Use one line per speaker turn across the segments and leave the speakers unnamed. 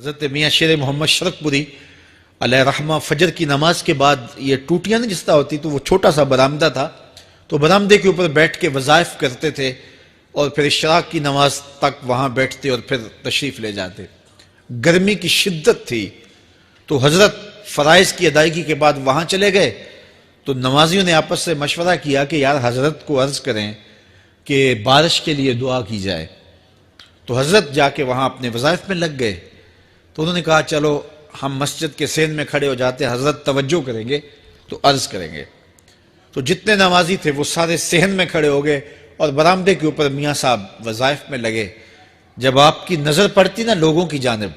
حضرت میاں شیر محمد شرقپوری علیہ رحمہ فجر کی نماز کے بعد یہ ٹوٹیاں نہیں جس طرح ہوتی تو وہ چھوٹا سا برآمدہ تھا، تو برآمدے کے اوپر بیٹھ کے وظائف کرتے تھے اور پھر اشراق کی نماز تک وہاں بیٹھتے اور پھر تشریف لے جاتے۔ گرمی کی شدت تھی تو حضرت فرائض کی ادائیگی کے بعد وہاں چلے گئے، تو نمازیوں نے آپس سے مشورہ کیا کہ یار حضرت کو عرض کریں کہ بارش کے لیے دعا کی جائے۔ تو حضرت جا کے وہاں اپنے وظائف میں لگ گئے، تو انہوں نے کہا چلو ہم مسجد کے سین میں کھڑے ہو جاتے، حضرت توجہ کریں گے تو عرض کریں گے۔ تو جتنے نمازی تھے وہ سارے صحن میں کھڑے ہو گئے اور برآمدے کے اوپر میاں صاحب وظائف میں لگے۔ جب آپ کی نظر پڑتی نا لوگوں کی جانب،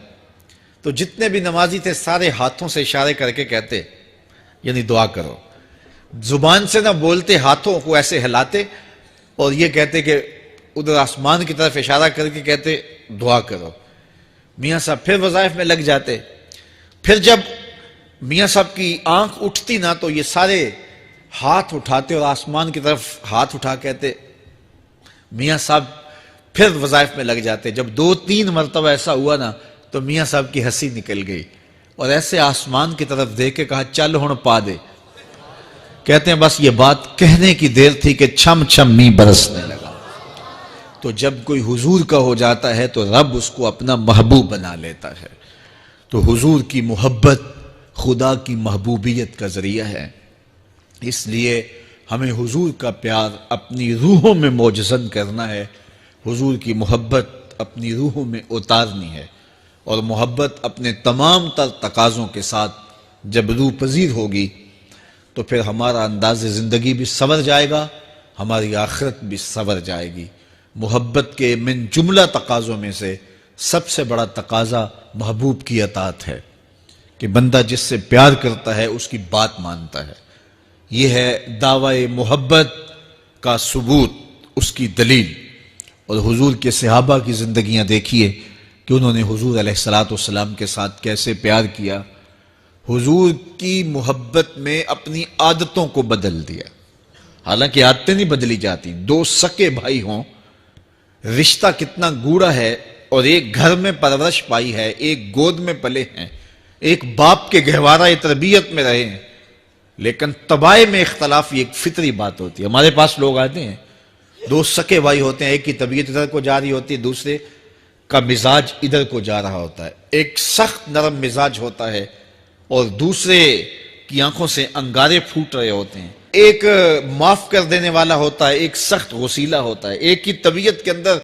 تو جتنے بھی نمازی تھے سارے ہاتھوں سے اشارے کر کے کہتے یعنی دعا کرو، زبان سے نہ بولتے، ہاتھوں کو ایسے ہلاتے اور یہ کہتے کہ ادھر آسمان کی طرف اشارہ کر کے کہتے دعا کرو۔ میاں صاحب پھر وظائف میں لگ جاتے۔ پھر جب میاں صاحب کی آنکھ اٹھتی نا تو یہ سارے ہاتھ اٹھاتے اور آسمان کی طرف ہاتھ اٹھا کہتے۔ میاں صاحب پھر وظائف میں لگ جاتے۔ جب 2-3 مرتبہ ایسا ہوا نا تو میاں صاحب کی ہنسی نکل گئی اور ایسے آسمان کی طرف دیکھ کے کہا چل ہن پا دے۔ کہتے ہیں بس یہ بات کہنے کی دیر تھی کہ چھم چھم می برسنے لگا۔ تو جب کوئی حضور کا ہو جاتا ہے تو رب اس کو اپنا محبوب بنا لیتا ہے۔ تو حضور کی محبت خدا کی محبوبیت کا ذریعہ ہے، اس لیے ہمیں حضور کا پیار اپنی روحوں میں موجزن کرنا ہے، حضور کی محبت اپنی روحوں میں اتارنی ہے، اور محبت اپنے تمام تر تقاضوں کے ساتھ جب روح پذیر ہوگی تو پھر ہمارا انداز زندگی بھی سنور جائے گا، ہماری آخرت بھی سنور جائے گی۔ محبت کے من جملہ تقاضوں میں سے سب سے بڑا تقاضا محبوب کی اطاعت ہے کہ بندہ جس سے پیار کرتا ہے اس کی بات مانتا ہے۔ یہ ہے دعوی محبت کا ثبوت، اس کی دلیل۔ اور حضور کے صحابہ کی زندگیاں دیکھیے کہ انہوں نے حضور علیہ السلام کے ساتھ کیسے پیار کیا، حضور کی محبت میں اپنی عادتوں کو بدل دیا۔ حالانکہ عادتیں نہیں بدلی جاتی، 2 سکے بھائی ہوں، رشتہ کتنا گوڑا ہے، اور ایک گھر میں پرورش پائی ہے، ایک گود میں پلے ہیں، ایک باپ کے گہوارہ تربیت میں رہے ہیں، لیکن طبائع میں اختلاف یہ ایک فطری بات ہوتی ہے۔ ہمارے پاس لوگ آتے ہیں، 2 سکے بھائی ہوتے ہیں، ایک کی طبیعت ادھر کو جا رہی ہوتی ہے، دوسرے کا مزاج ادھر کو جا رہا ہوتا ہے، ایک سخت نرم مزاج ہوتا ہے اور دوسرے کی آنکھوں سے انگارے پھوٹ رہے ہوتے ہیں، ایک معاف کر دینے والا ہوتا ہے، ایک سخت غصیلا ہوتا ہے، ایک کی طبیعت کے اندر